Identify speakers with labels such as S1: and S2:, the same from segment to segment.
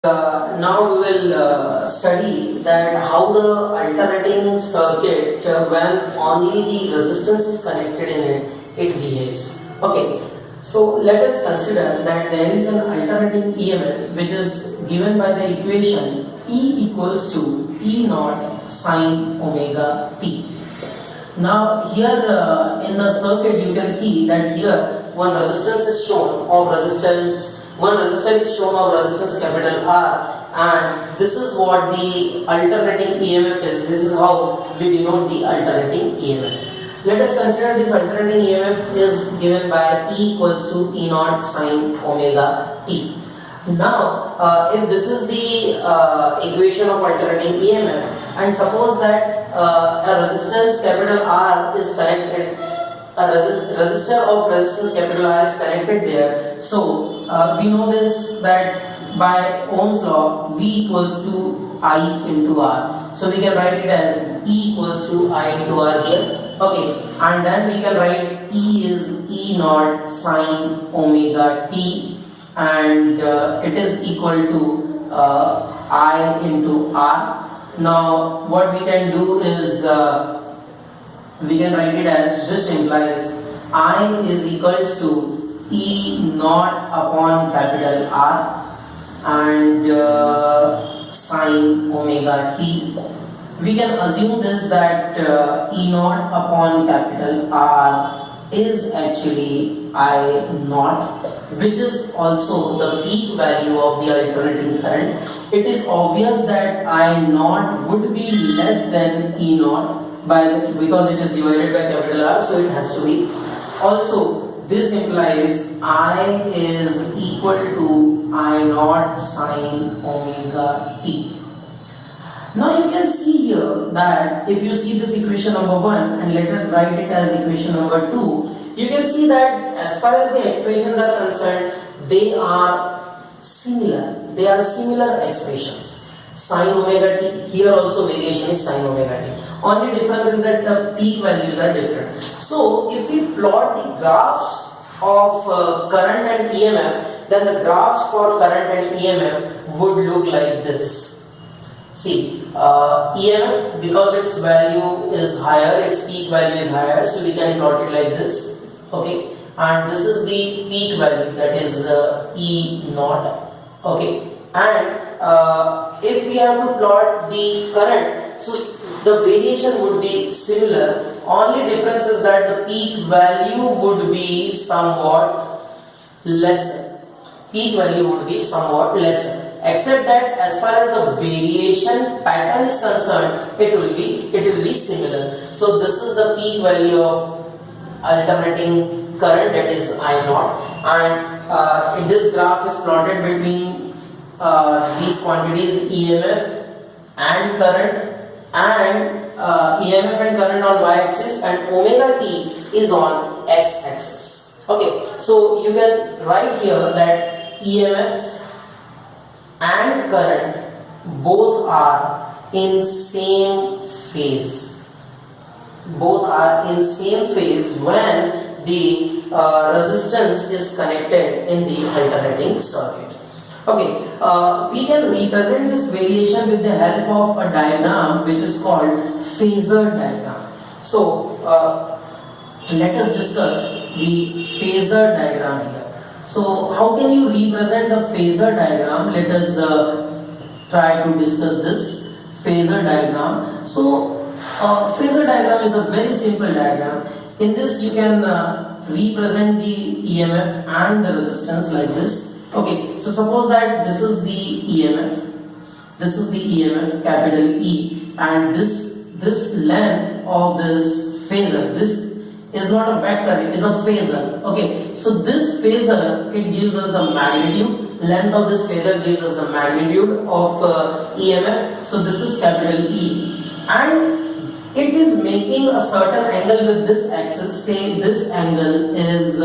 S1: Now we will study that how the alternating circuit when only the resistance is connected in it behaves. Okay, so let us consider that there is an alternating EMF which is given by the equation E equals to E naught sine omega t. Now here in the circuit you can see that here one resistance is shown of resistance. One resistor is shown of resistance capital R, and this is what the alternating EMF is. This is how we denote the alternating EMF. Let us consider this alternating EMF is given by E equals to E naught sine omega t. Now, if this is the equation of alternating EMF, and suppose that a resistance capital R is connected, a resistor of resistance capital R is connected there. So we know this that by Ohm's law V equals to I into R. So we can write it as E equals to I into R here. Okay, and then we can write E is E naught sine omega t, and it is equal to I into R. Now what we can do is we can write it as this implies I is equals to E naught upon capital R and sine omega t. We can assume this that E naught upon capital R is actually I naught, which is also the peak value of the alternating current. It is obvious that I naught would be less than E naught because it is divided by capital R, so it has to be. Also, this implies I is equal to I naught sine omega t. Now you can see here that if you see this equation number 1 and let us write it as equation number 2, you can see that as far as the expressions are concerned, they are similar. They are similar expressions. Sine omega t, here also variation is sine omega t. Only difference is that the peak values are different. So if we plot the graphs of current and EMF, then the graphs for current and EMF would look like this. See, EMF, because its value is higher, its peak value is higher, so we can plot it like this. Okay, and this is the peak value, that is E naught. Okay, and if we have to plot the current, so the variation would be similar. Only difference is that the peak value would be somewhat lesser. Peak value would be somewhat lesser. Except that as far as the variation pattern is concerned, it will be similar. So this is the peak value of alternating current, that is I naught, and this graph is plotted between these quantities EMF and current, and EMF and current on y-axis, and omega t is on x-axis. Okay, so you can write here that EMF and current both are in same phase. Both are in same phase when the resistance is connected in the alternating circuit. Okay, we can represent this variation with the help of a diagram which is called phasor diagram. So let us discuss the phasor diagram here. So how can you represent the phasor diagram? Let us try to discuss this phasor diagram. So phasor diagram is a very simple diagram. In this you can represent the EMF and the resistance like this. Okay, so suppose that this is the EMF, capital E, and this length of this phasor, this is not a vector, it is a phasor. Okay, so this phasor, it gives us the magnitude, length of this phasor gives us the magnitude of EMF. So this is capital E, and it is making a certain angle with this axis. Say this angle is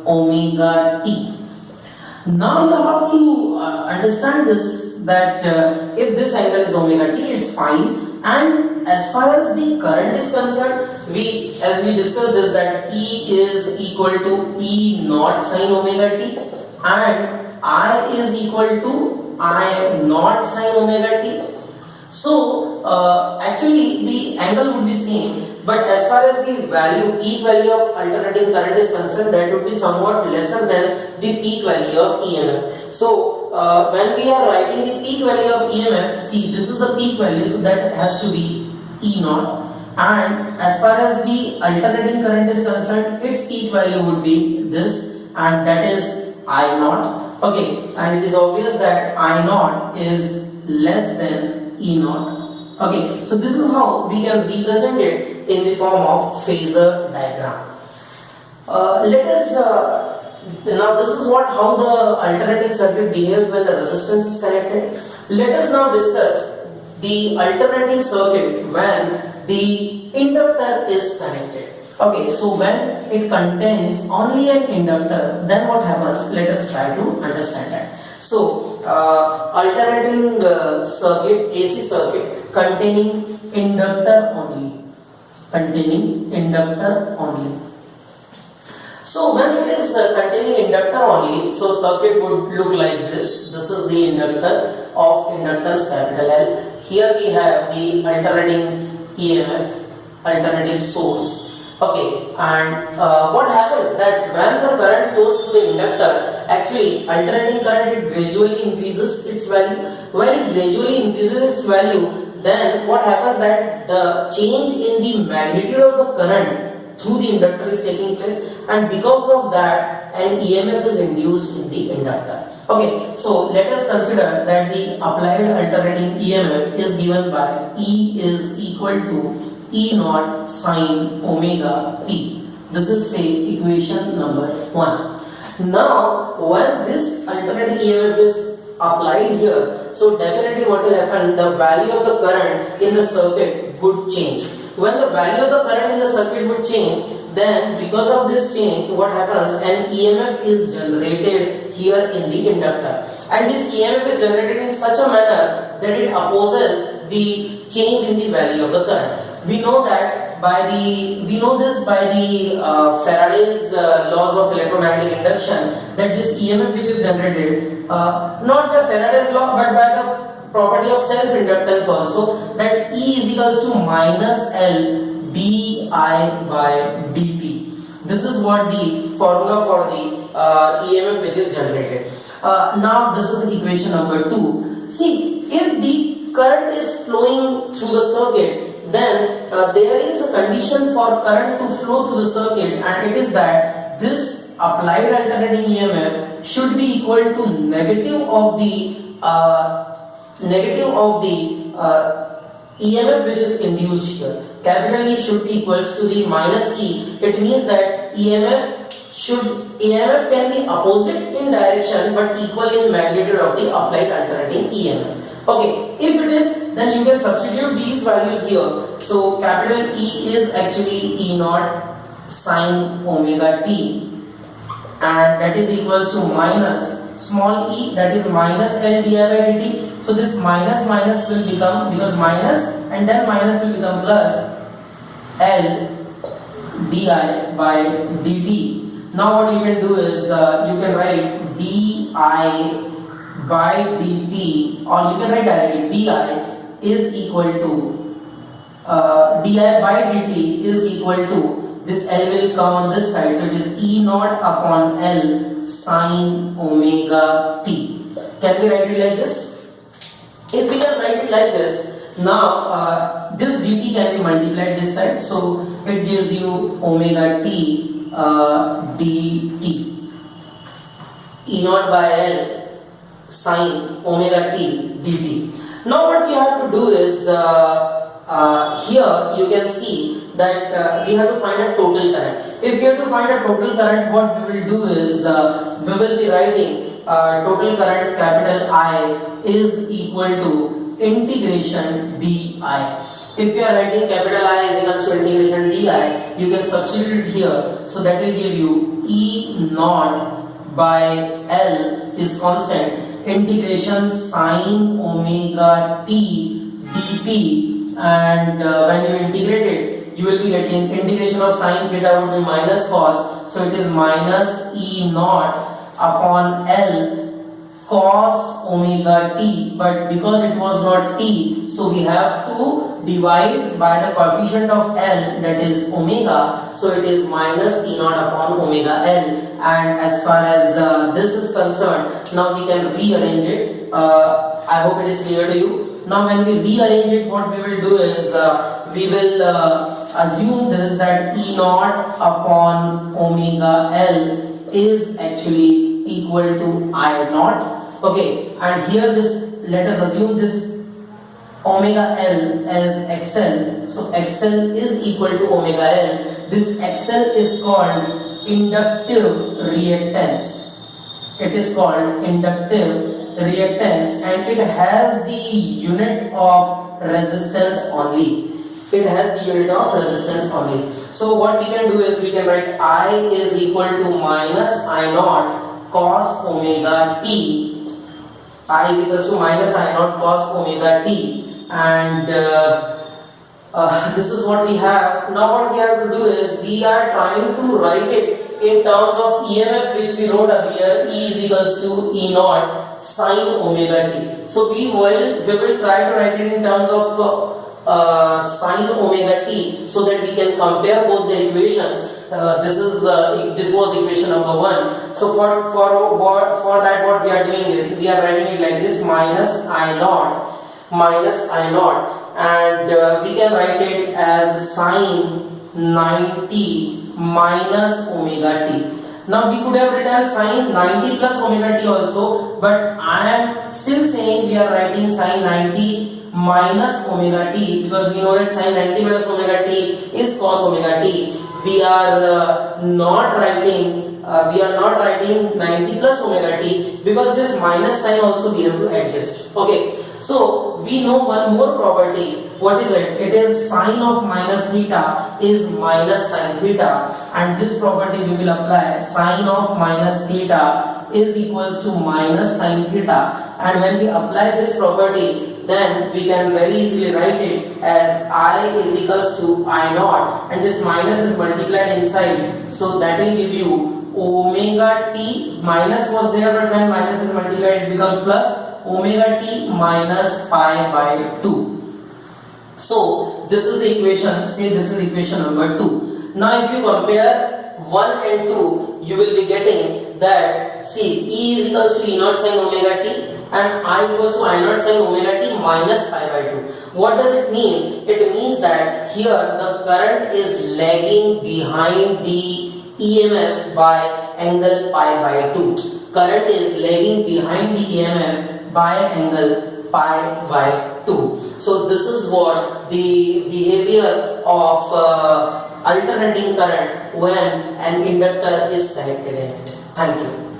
S1: omega t. Now you have to understand this, that if this angle is omega t, it's fine. And as far as the current is concerned, as we discussed this, that E is equal to E naught sine omega t, and I is equal to I naught sine omega t. So actually the angle would be same, but as far as the value, peak value of alternating current is concerned, that would be somewhat lesser than the peak value of EMF. So when we are writing the peak value of EMF, see this is the peak value, so that has to be E naught. And as far as the alternating current is concerned, its peak value would be this, and that is I naught. Okay, and it is obvious that I naught is less than E naught. Okay, so this is how we can represent it in the form of phasor diagram. Let us now this is how the alternating circuit behaves when the resistance is connected. Let us now discuss the alternating circuit when the inductor is connected. Okay, so when it contains only an inductor, then what happens? Let us try to understand that. So alternating circuit, AC circuit containing inductor only, So when it is containing inductor only, so circuit would look like this. This is the inductor of inductance capital L. Here we have the alternating EMF, alternating source. Okay, and what happens that when the current flows through the inductor, actually alternating current, it gradually increases its value. When it gradually increases its value, then what happens that the change in the magnitude of the current through the inductor is taking place, and because of that an EMF is induced in the inductor. Okay, so let us consider that the applied alternating EMF is given by E is equal to E naught sine omega t. This is say equation number 1. Now when this alternating EMF is applied here, so definitely what will happen, the value of the current in the circuit would change. When the value of the current in the circuit would change, then because of this change, what happens, an EMF is generated here in the inductor, and this EMF is generated in such a manner that it opposes the change in the value of the current. We know that this by the Faraday's laws of electromagnetic induction, that this EMF which is generated, not the Faraday's law but by the property of self-inductance also, that E is equals to minus L di by dt. This is what the formula for the EMF which is generated. Now this is equation number 2. See, if the current is flowing through the circuit, then there is a condition for current to flow through the circuit, and it is that this applied alternating EMF should be equal to negative of the EMF which is induced here. Capital E should be equals to the minus E. It means that EMF can be opposite in direction but equal in magnitude of the applied alternating EMF. Okay, if it is, then you can substitute these values here. So capital E is actually E naught sine omega t, and that is equals to minus small e, that is minus L di by dt. So this minus will become, because minus and then minus will become plus L di by dt. Now what you can do is you can write di by dt, or you can write directly di is equal to di by dt is equal to, this L will come on this side, so it is E naught upon L sine omega t. Can we write it like this? If we can write it like this, now this dt can be multiplied this side, so it gives you omega t dt. E naught by L sine omega t dt. Now what we have to do is, here you can see that we have to find a total current. If we have to find a total current, what we will do is we will be writing total current capital I is equal to integration di. If you are writing capital I is equal to integration di, you can substitute it here, so that will give you E naught by L is constant, integration sine omega t dt, and when you integrate it, you will be getting integration of sine theta would be minus cos, so it is minus E naught upon L cos omega t, but because it was not t, so we have to divide by the coefficient of L, that is omega, so it is minus E naught upon omega L. And as far as this is concerned, now we can rearrange it. I hope it is clear to you. Now when we rearrange it, what we will do is we will assume this, that E naught upon omega L is actually equal to I naught. Okay, and here this, let us assume this omega L as XL. So XL is equal to omega L. This XL is called inductive reactance. It is called inductive reactance, and it has the unit of resistance only. It has the unit of resistance only. So what we can do is we can write I is equal to minus I naught cos omega t. I is equal to minus I naught cos omega t, and this is what we have. Now what we have to do is we are trying to write it in terms of EMF, which we wrote earlier. E is equals to E naught sin omega t. So we will try to write it in terms of sin omega t, so that we can compare both the equations. This was equation number 1. So for that, what we are doing is we are writing it like this: minus I naught, and we can write it as sin 90 minus omega t. Now we could have written sin 90 plus omega t also, but I am still saying we are writing sin 90 minus omega t, because we know that sin 90 minus omega t is cos omega t. We are not writing 90 plus omega t, because this minus sign also we have to adjust. Okay, so we know one more property. What is it? It is sine of minus theta is minus sine theta, and this property we will apply. Sine of minus theta is equals to minus sine theta, and when we apply this property, then we can very easily write it as I is equals to I naught, and this minus is multiplied inside, so that will give you omega t. Minus was there, but when minus is multiplied, it becomes plus omega t minus pi by 2. So this is the equation. Say this is equation number 2. Now if you compare 1 and 2, you will be getting that, see, E is equals to E naught sin omega t, and I equals to I naught sin omega t minus pi by 2. What does it mean? It means that here the current is lagging behind the EMF by angle pi by 2. Current is lagging behind the EMF by angle pi by 2. So this is what the behavior of alternating current when an inductor is connected in it. Thank you.